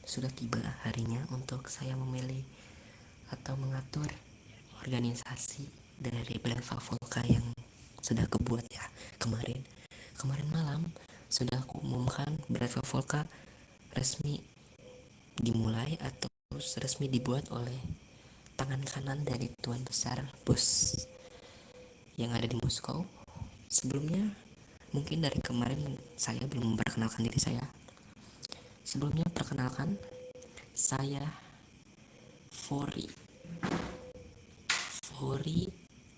sudah tiba harinya untuk saya memilih atau mengatur organisasi dari Brava Volca yang sudah kebuat ya kemarin malam. Sudah aku umumkan Brava Volca resmi dimulai atau resmi dibuat oleh tangan kanan dari Tuan Besar Bos yang ada di Moskow. Sebelumnya, mungkin dari kemarin saya belum memperkenalkan diri saya. Sebelumnya perkenalkan, saya Fori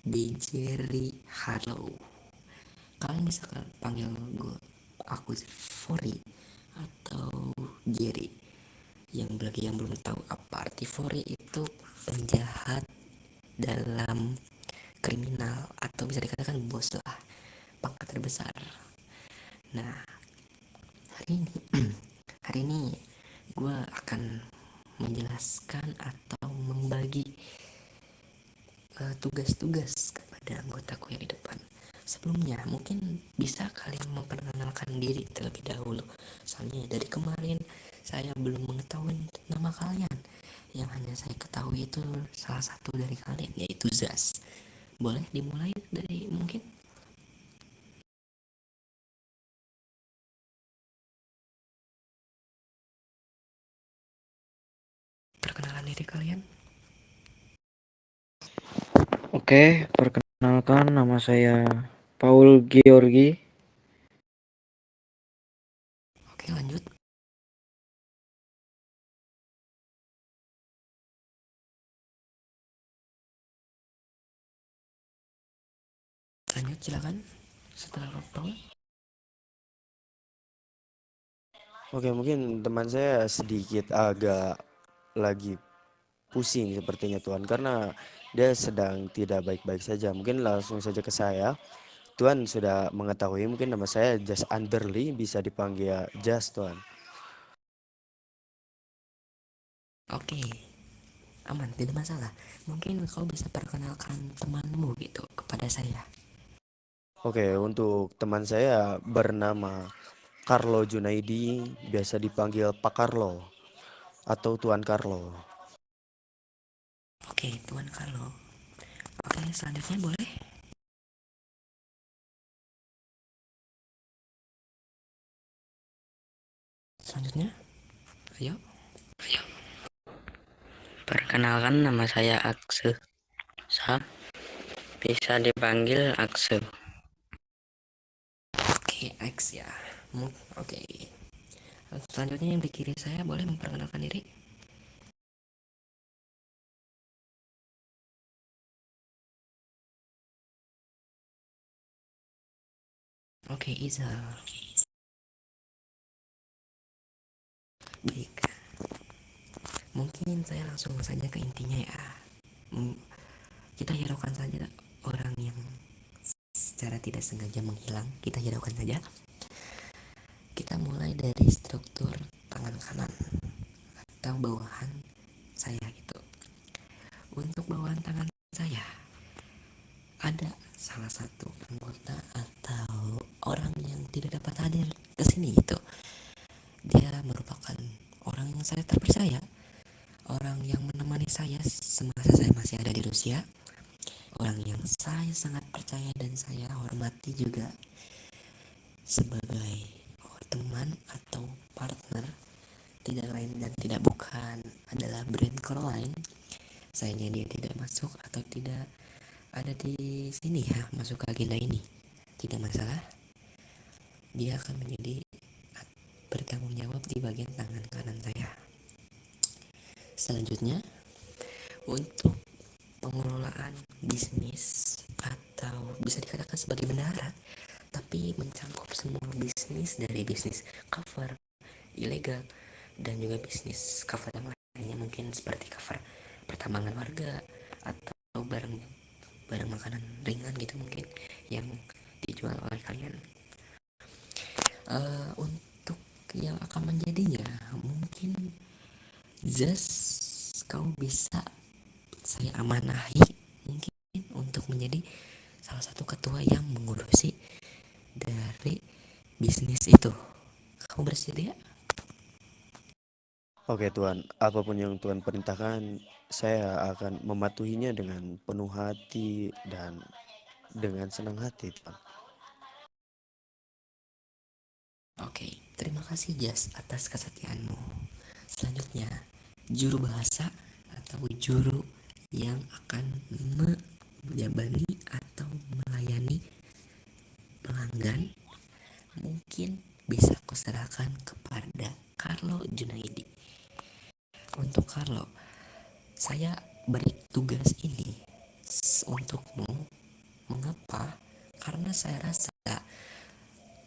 Bejeri Harlow. Kalian bisa panggil aku Fori atau Jerry. Yang bagi yang belum tahu apa arti Fori, itu penjahat dalam kriminal atau bisa dikatakan bos lah, pangkat terbesar. Nah, hari ini gue akan menjelaskan atau membagi tugas-tugas kepada anggotaku yang di depan. Sebelumnya mungkin bisa kalian memperkenalkan diri terlebih dahulu. Soalnya dari kemarin saya belum mengetahui nama kalian. Yang hanya saya ketahui itu salah satu dari kalian, yaitu Zaz. Boleh dimulai dari mungkin? Perkenalan diri kalian. Oke, perkenalkan nama saya Paul Georgi. Oke, lanjut. Lanjut silakan. Setelah Paul. Oke, mungkin teman saya sedikit agak lagi pusing sepertinya Tuhan, karena dia sedang tidak baik-baik saja. Mungkin langsung saja ke saya. Tuhan sudah mengetahui, mungkin nama saya Jas Underly, bisa dipanggil Jas Tuhan. Oke, aman, tidak masalah. Mungkin kau bisa perkenalkan temanmu gitu kepada saya. Oke, untuk teman saya bernama Carlo Junaidi, biasa dipanggil Pak Carlo atau Tuan Carlo. Oke, Tuan Carlo. Oke, selanjutnya boleh? Selanjutnya, ayo. Perkenalkan, nama saya Akse. Bisa dipanggil Akse. Oke, X ya. Oke. Selanjutnya yang di kiri saya boleh memperkenalkan diri. Oke, Izal. Baik. Mungkin saya langsung saja ke intinya ya. Kita hiraukan saja orang yang secara tidak sengaja menghilang. Kita hiraukan saja. Kita mulai dari struktur tangan kanan atau bawahan saya gitu. Untuk bawahan tangan saya ada salah satu anggota atau orang yang tidak dapat hadir ke sini gitu. Dia merupakan orang yang saya terpercaya, orang yang menemani saya semasa saya masih ada di Rusia, orang yang saya sangat percaya dan saya hormati juga sebagai teman atau partner. Tidak lain dan tidak bukan adalah Brand Caroline. Sayangnya dia tidak masuk atau tidak ada di sini ya, masuk ke agenda ini. Tidak masalah, dia akan menjadi bertanggung jawab di bagian tangan kanan saya. Selanjutnya, untuk pengelolaan bisnis atau bisa dikatakan sebagai bendahara, tapi mencakup semua bisnis, dari bisnis cover ilegal dan juga bisnis cover yang lainnya, mungkin seperti cover pertambangan warga atau barang makanan ringan gitu mungkin yang dijual oleh kalian. Untuk yang akan menjadinya, mungkin just kau bisa saya amanahi mungkin untuk menjadi salah satu ketua yang mengurusi dari bisnis itu. Kamu bersedia? Oke Tuhan, apapun yang Tuhan perintahkan, saya akan mematuhinya dengan penuh hati dan dengan senang hati, Tuhan. Oke, terima kasih Jas atas kesetiaanmu. Selanjutnya, juru bahasa atau juru yang akan menjabani atau melayani pelanggan mungkin bisa kuserahkan kepada Carlo Junaidi. Untuk Carlo, saya beri tugas ini untukmu. Mengapa? Karena saya rasa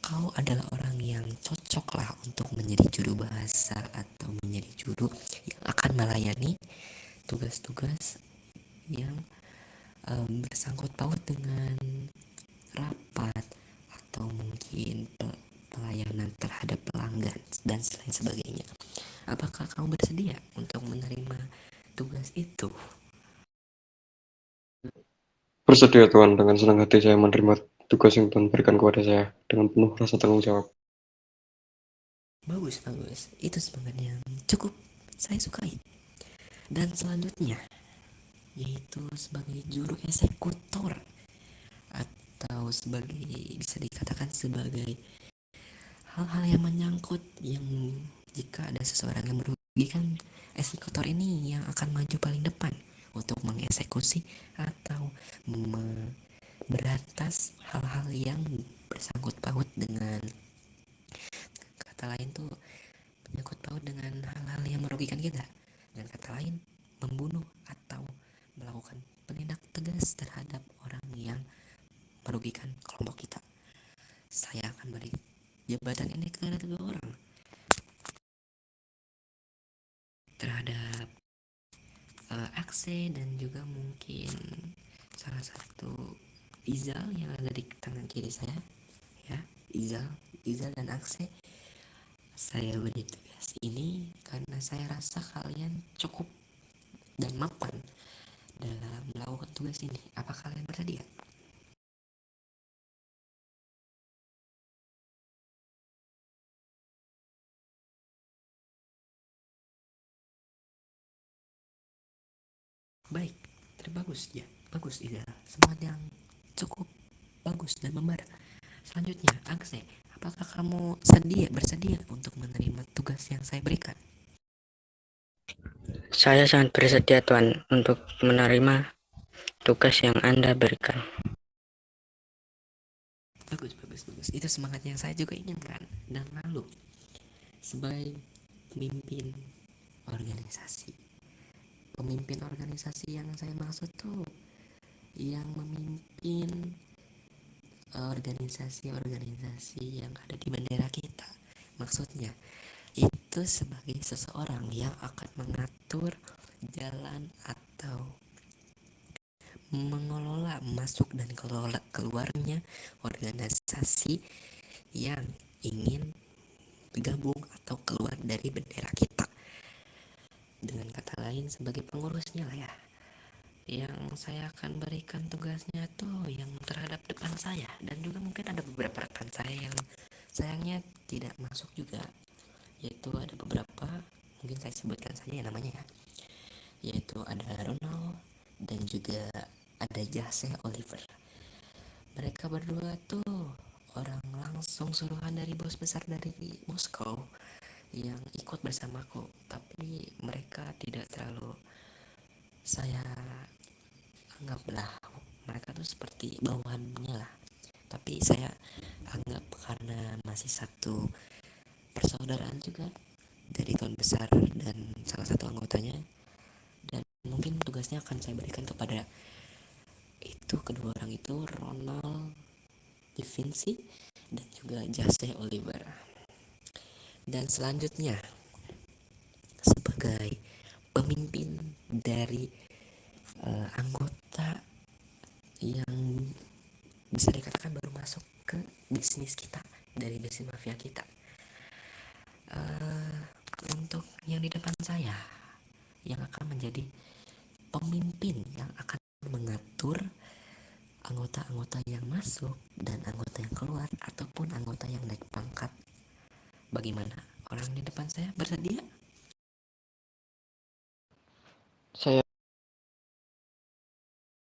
kau adalah orang yang cocok lah untuk menjadi juru bahasa atau menjadi juru yang akan melayani tugas-tugas yang bersangkut paut dengan rapat atau mungkin pelayanan terhadap pelanggan dan lain sebagainya. Apakah kamu bersedia untuk menerima tugas itu? Bersedia Tuhan, dengan senang hati saya menerima tugas yang Tuhan berikan kepada saya dengan penuh rasa tanggung jawab. Bagus, bagus. Itu semangat yang cukup saya sukai. Dan selanjutnya, yaitu sebagai juru eksekutor atau sebagai, bisa dikatakan sebagai hal-hal yang menyangkut yang jika ada seseorang yang merugikan, eksekutor ini yang akan maju paling depan untuk mengeksekusi atau berantas hal-hal yang bersangkut paut dengan, kata lain tuh, menyangkut paut dengan hal-hal yang merugikan kita. Dengan kata lain, membunuh atau melakukan penindak tegas terhadap orang yang merugikan kelompok kita. Saya akan beri jabatan ini kepada 3 orang, terhadap Akse dan juga mungkin salah satu Izal yang ada di tangan kiri saya, ya. Izal dan Akse, saya beri tugas ini karena saya rasa kalian cukup dan mapan dalam melakukan tugas ini. Apa kalian bersedia? Baik, terbagus ya, bagus Izal. Semangat yang cukup bagus dan membara. Selanjutnya, Akse, apakah kamu bersedia untuk menerima tugas yang saya berikan? Saya sangat bersedia Tuhan untuk menerima tugas yang Anda berikan. Bagus, bagus, bagus. Itu semangat yang saya juga inginkan. Dan lalu, sebagai pemimpin organisasi, pemimpin organisasi yang saya maksud tuh yang memimpin organisasi-organisasi yang ada di bendera kita. Maksudnya, itu sebagai seseorang yang akan mengatur jalan atau mengelola masuk dan keluarnya organisasi yang ingin bergabung atau keluar dari bendera kita. Dengan kata lain, sebagai pengurusnya lah ya. Yang saya akan berikan tugasnya tuh yang terhadap depan saya, dan juga mungkin ada beberapa rekan saya yang sayangnya tidak masuk juga, yaitu ada beberapa, mungkin saya sebutkan saja ya namanya ya, yaitu ada Ronald dan juga ada Jase Oliver. Mereka berdua tuh orang langsung suruhan dari bos besar dari Moskow yang ikut bersamaku, tapi mereka tidak terlalu saya anggaplah, mereka tuh seperti bawahannya lah, tapi saya anggap karena masih satu persaudaraan juga dari tuan besar dan salah satu anggotanya, dan mungkin tugasnya akan saya berikan kepada itu kedua orang itu, Ronald Di Vinci dan juga Jase Oliver. Dan selanjutnya, sebagai pemimpin dari anggota yang bisa dikatakan baru masuk ke bisnis kita, dari bisnis mafia kita, untuk yang di depan saya yang akan menjadi pemimpin yang akan mengatur anggota-anggota yang masuk dan anggota yang keluar ataupun anggota yang naik pangkat. Bagaimana? Orang di depan saya bersedia? Saya